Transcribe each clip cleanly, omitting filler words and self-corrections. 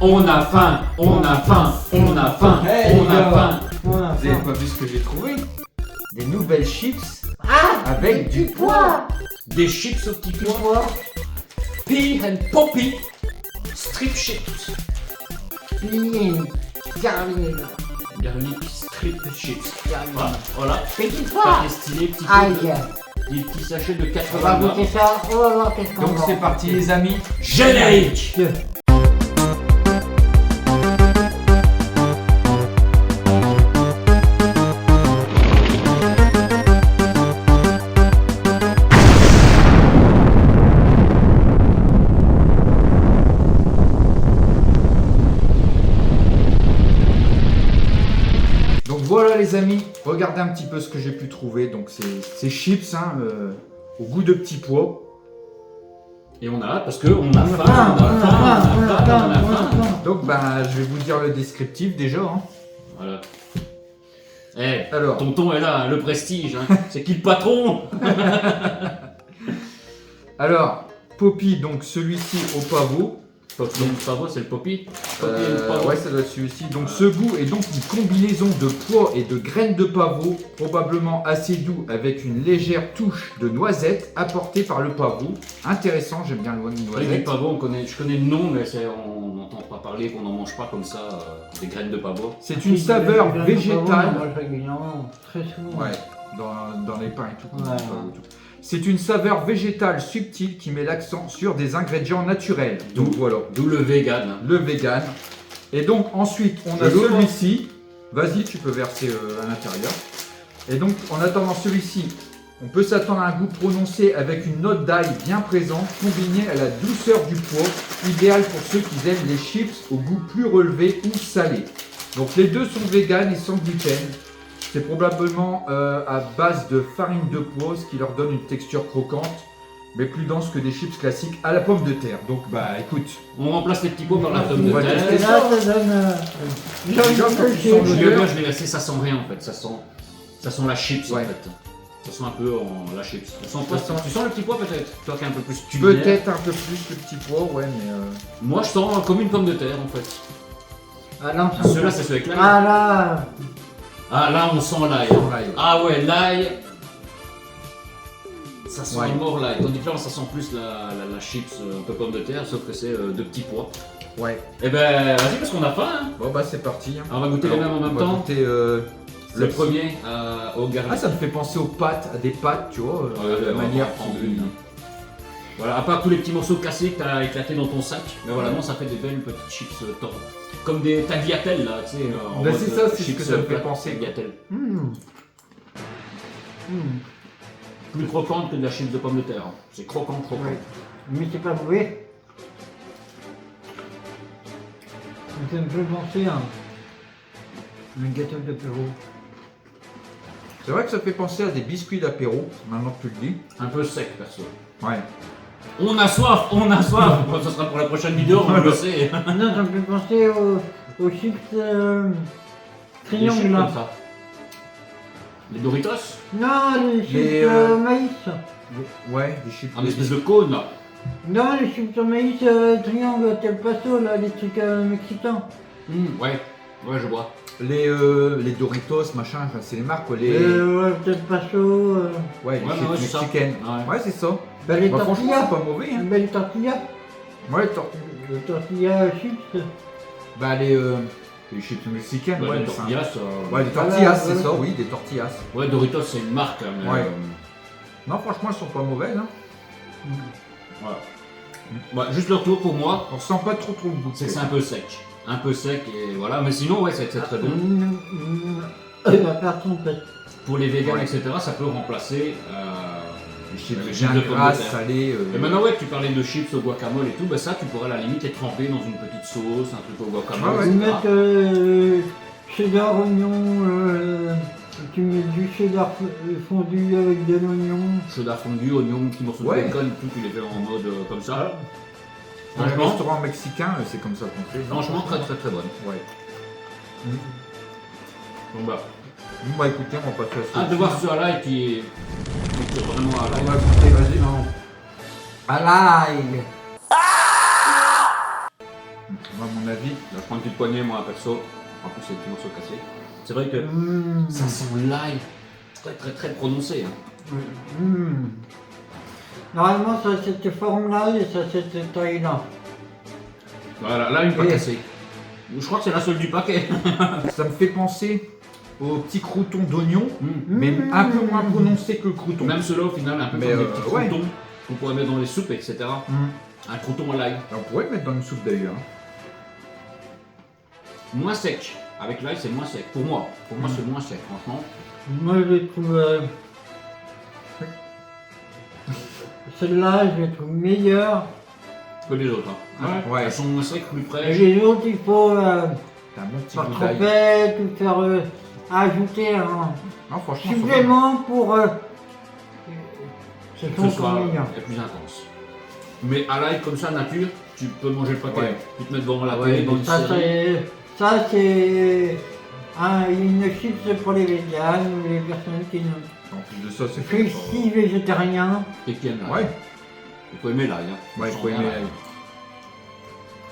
On a faim, on a faim, on a faim, Hey, on les a gars. faim. Vous avez pas vu ce que j'ai trouvé? Des nouvelles chips avec du pois. Des chips au petit pois. Pea and Poppy strip chips. Garlic. Garlic strip chips. Garlic. Voilà. Petit Pas pois. destiné, petit Aïe. des petits sachets de On va 80 goûter ça, on va voir qu'est-ce qu'on Donc va. c'est parti les amis. Générique. Donc voilà les amis, regardez un petit peu ce que j'ai pu trouver. Donc c'est chips hein, au goût de petits pois. Et on a hâte parce qu'on a faim, on a faim, on a faim, on a faim. Donc bah je vais vous dire le descriptif déjà. Hein. Voilà. Eh, Alors. tonton est là, le prestige. Hein. C'est qui le patron? Alors, Poppy, donc celui-ci au pavot. Poppy and pavot, c'est le Poppy. Poppy and pavot. Ouais, ça doit être celui-ci. Donc ce goût est donc une combinaison de pois et de graines de pavot, probablement assez doux avec une légère touche de noisette apportée par le pavot. Intéressant, j'aime bien le goût de Oui, du noisette. pavot, je connais le nom, mais on n'entend pas parler, qu'on n'en mange pas comme ça, des graines de pavot. C'est une saveur végétale. Moi, je régulièrement, très souvent. Ouais, dans les pains et tout. Ouais. C'est une saveur végétale subtile qui met l'accent sur des ingrédients naturels. Donc voilà, D'où le vegan. le vegan. Et donc ensuite, on a Le lourd, celui-ci. Vas-y, tu peux verser à l'intérieur. Et donc, en attendant celui-ci, on peut s'attendre à un goût prononcé avec une note d'ail bien présente, combinée à la douceur du pois, idéal pour ceux qui aiment les chips au goût plus relevé ou salé. Donc les deux sont vegan et sans gluten. C'est probablement à base de farine de pois, ce qui leur donne une texture croquante, mais plus dense que des chips classiques à la pomme de terre. Donc bah écoute, On remplace les petits pois par la pomme de On va terre. tester Et là, ça donne. Déjà, quand tu sens Je l'odeur, je l'ai versé, ça sent rien en fait, ça sent la chips Ouais. en fait. Ça sent un peu la chips. Tu sens, Ça sent- tu sens le petit pois peut-être? Toi qui es un peu plus culinaire. peut-être un peu plus le petit pois, ouais, mais Moi je sens comme une pomme de terre en fait. Ah non, ça Ceux-là c'est ceux avec l'ail. Ah là. Ah là on sent l'ail. sans l'ail. Ah ouais, l'ail. Ça sent Ouais. mort l'ail. Tandis que là ça sent plus la chips un peu pomme de terre, sauf que c'est de petits pois. Ouais. Eh ben vas-y parce qu'on a faim. Hein. Bon bah c'est parti. Hein. Alors, on va goûter les mêmes en même On va temps. goûter, Le celle-ci. premier au garlic. Ah, ça me fait penser aux pâtes, à des pâtes, tu vois, Ouais, la on va manière en prendre qui- une. Voilà, à part tous les petits morceaux cassés que t'as éclatés dans ton sac, mais voilà, non, ça fait des belles petites chips torres. Comme des tagliatelles là, tu sais. En Bah, mode, c'est ça, c'est ce chips que ça me fait plates, penser. tagliatelles. Mmh. Mmh. Plus croquante que de la chips de pommes de terre. Hein. C'est croquant. Ouais. Mais c'est pas mauvais. Ça me fait penser à un gâteau d'apéro. C'est vrai que ça fait penser à des biscuits d'apéro, maintenant que tu le dis. Un peu sec, perso. Ouais. On a soif, on a soif. Bon, ça sera pour la prochaine vidéo, on le sait. Non, ça me fait penser aux chips Les triangles chips là. comme ça. Les Doritos. Non, les chips Les, maïs. Ouais, des chips. Un espèce de cône là. Non, les chips maïs triangle, tel paso là, les trucs mexicains. Ouais, ouais, je vois. Les Doritos, machin, enfin, c'est les marques, quoi. Les... Ouais, tel paso. Ouais, les Ouais, chips ouais, c'est ça. mexicaines. Ouais. Ouais, c'est ça. Bah, les Bah, franchement, tortillas. c'est pas mauvais, hein. Bah, les tortillas. Ouais, Les tortillas chips. bah, les chips mexicaines, Ouais, ouais, les mais c'est un- tortillas. Ouais, des tortillas, c'est Voilà. ça, oui, des tortillas. Ouais, Doritos, c'est une marque. Hein, mais, Ouais. Non, franchement, elles sont pas mauvaises, hein. voilà. Ouais, juste le retour pour moi, On sent pas trop le goût. c'est que c'est un peu sec. Un peu sec et voilà. Mais sinon, ouais, c'est très bon. Bah, par contre, Pour les végans, Ouais. etc., ça peut remplacer. Les chips Les bien chips de pommes de grasses, terre. salées. Et maintenant, ouais, tu parlais de chips au guacamole et tout, bah ça, tu pourrais à la limite les tremper dans une petite sauce, un truc au guacamole. Ah ouais. vous etc. mettez cheddar, oignon, tu mets du cheddar fondu avec de l'oignon. Cheddar fondu, oignon, petits morceaux Ouais. de bacon, tout, tu les fais en mode comme ça. Dans les Franchement, restaurants mexicains, c'est comme ça qu'on fait. franchement, très très très bonne. Ouais. Donc bah, Bon, bah écoutez, on va passer à ça. hâte de voir ce soir-là et puis. Donc, vraiment à On la. va goûter, vas-y, non. À l'ail. Moi, à mon avis, Là, je prends une petite poignée, moi, perso. En plus, c'est des petits morceaux cassés. C'est vrai que Mmh. ça sent l'ail très très très prononcé. Hein. Mmh. Normalement, ça a cette forme-là et ça a cette taille-là. Voilà, là, une pas Et- cassée. Je crois que c'est la seule du paquet. ça me fait penser aux petits croutons d'oignon, Mm. mais un peu moins prononcé que le crouton. Même ceux-là, au final, un peu Mais, comme des petits ouais. croutons qu'on pourrait mettre dans les soupes, etc. Mm. Un crouton à l'ail. On pourrait le mettre dans une soupe d'ailleurs. Moins sec. Avec l'ail, c'est moins sec. Pour moi. Pour moi, c'est moins sec, franchement. Moi, je les trouve. Celle-là, je les trouve meilleure. Que les autres. Hein. Ouais. Elles sont moins secs, plus Et fraîches. les autres, il faut T'as un bon petit faire goût d'ail. trempette ou faire ajouter un Non, franchement, ça va. supplément pour. C'est Que ce son soit meilleur. plus intense. Mais à l'ail, comme ça, nature, tu peux manger le paquet. Ouais. Tu te mets devant la Ah télé, ouais, dans une Ça, série. c'est une chips pour les véganes ou les personnes qui ne. En plus de ça, c'est Je suis si végétarien. Et qui aime l'ail. Ouais, Il faut aimer l'ail. Hein. ouais, Ça il faut sent aimer bien l'ail.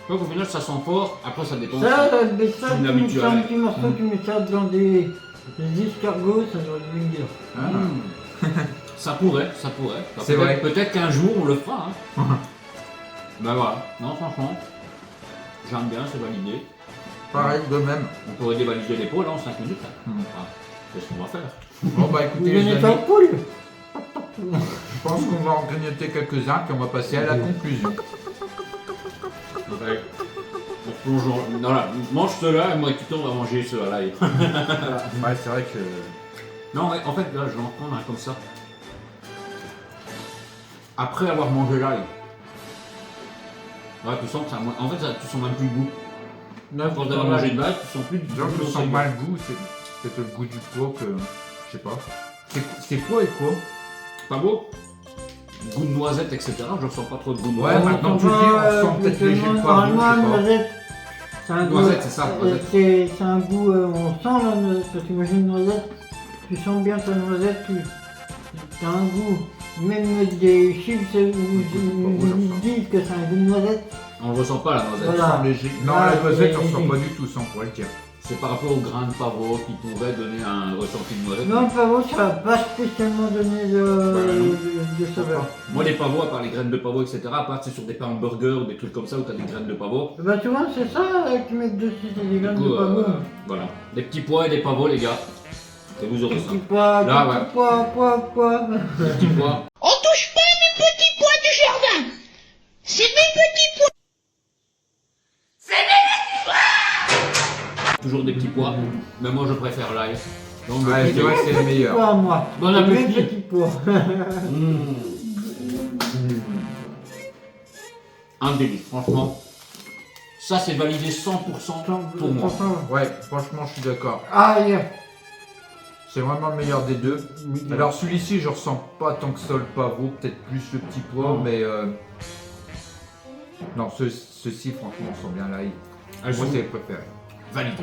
Donc au final, ça sent fort. Après, ça dépend. Ça, mais ça, C'est une tu mets habitude, ça un ouais. petit morceau, tu mets ça dans des escargots, ça doit être bien dur. Ah. Mm. Ça pourrait, ça pourrait. Enfin, C'est peut-être- vrai. Peut-être qu'un jour, on le fera. Hein. Ben voilà. Non, franchement, j'aime bien, c'est validé. Pareil, de même. On pourrait dévalider l'épaule en 5 minutes. Hein. Mm. Ah, c'est ce qu'on va faire. Bon bah Vous écoutez les donnez ça aux amis, poules? je pense qu'on va en grignoter quelques-uns puis on va passer à la conclusion. Ouais. On se plonge dans la... Mange ceux-là et moi et Tito, on va manger ceux à l'ail. Ouais, c'est vrai que... Non, ouais, en fait, là, je vais en prendre un comme ça. Après avoir mangé l'ail. Ouais, tu sens que ça... En fait, ça, tu sens même plus le goût. Là, Quand d'avoir mangé de base, tu sens plus du Genre, je tout sens mal le goût, c'est peut-être le goût du poids que... Je sais pas. C'est quoi et quoi? Pas beau. Goût de noisette, etc. Je ressens pas trop de goût de Ouais, noisette. maintenant que tu le dis, on sent peut-être léger le poivron, Normalement, je sais pas. noisette, c'est un goût. Noisette, c'est ça, noisette. C'est un goût, on sent la noisette, parce que t'imagines une noisette, tu sens bien ta noisette, tu as un goût. Même des chips où ils disent que c'est un goût de noisette. On le ressent pas la noisette. Voilà. Léger. Non, Ah, la noisette, on léger. ressent pas du tout, ça on pourrait le dire. C'est par rapport au grain de pavot qui pourrait donner un ressenti de noisette. Non, le pavot, ça va pas spécialement donner de saveur. Moi, les pavots, à part les graines de pavot, etc., à part c'est sur des pains hamburgers ou des trucs comme ça où tu as des graines de pavot. Bah, tu vois, c'est ça qu'ils mettent dessus, c'est des Du graines coup, de pavot. voilà. Des petits pois et des pavots, les gars. Et vous aurez ça. Petit pois, Là, petit ouais. pois. Des petits pois. On touche pas à mes petits pois du jardin. C'est mes petits pois. Toujours des petits pois. Mais moi, je préfère l'ail. Donc, le Ouais, petit c'est vrai que c'est le Petit meilleur. pois, moi. Bon Mes appétit. petits pois. Mmh. Un délice, franchement. Ça, c'est validé 100% pour moi. Ouais, franchement, je suis d'accord. Aïe. C'est vraiment le meilleur des deux. Alors celui-ci, je ressens pas tant que ça le pavot, peut-être plus le petit pois, Non. mais non, ceci, franchement, on sent bien l'ail. Elles Moi, sont c'est les préférés. validées.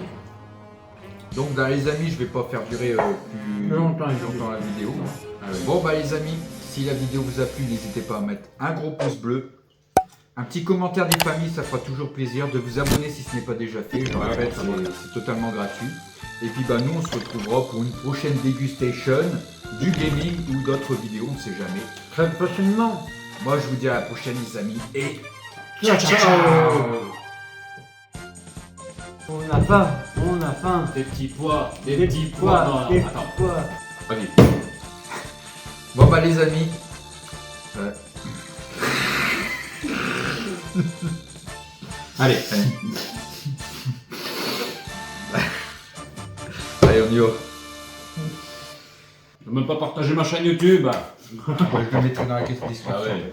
Donc, bah, les amis, je vais pas faire durer plus Longtemps, la vidéo. Bon, bah, les amis, si la vidéo vous a plu, n'hésitez pas à mettre un gros pouce bleu. Un petit commentaire des familles, ça fera toujours plaisir. De vous abonner si ce n'est pas déjà fait. Je le répète, c'est totalement gratuit. Et puis bah, nous, on se retrouvera pour une prochaine dégustation, du gaming ou d'autres vidéos, on ne sait jamais. Très prochainement. Moi, je vous dis à la prochaine, les amis. Et Ciao, ciao. On a faim, on a faim. Des petits pois, des Des petits pois. Non, des non, attends. petits pois. Vas-y. bon, bah, les amis. Allez. Allez, on y va. Je vais même pas partager ma chaîne YouTube. Je le mettrai dans la description. Ah ouais.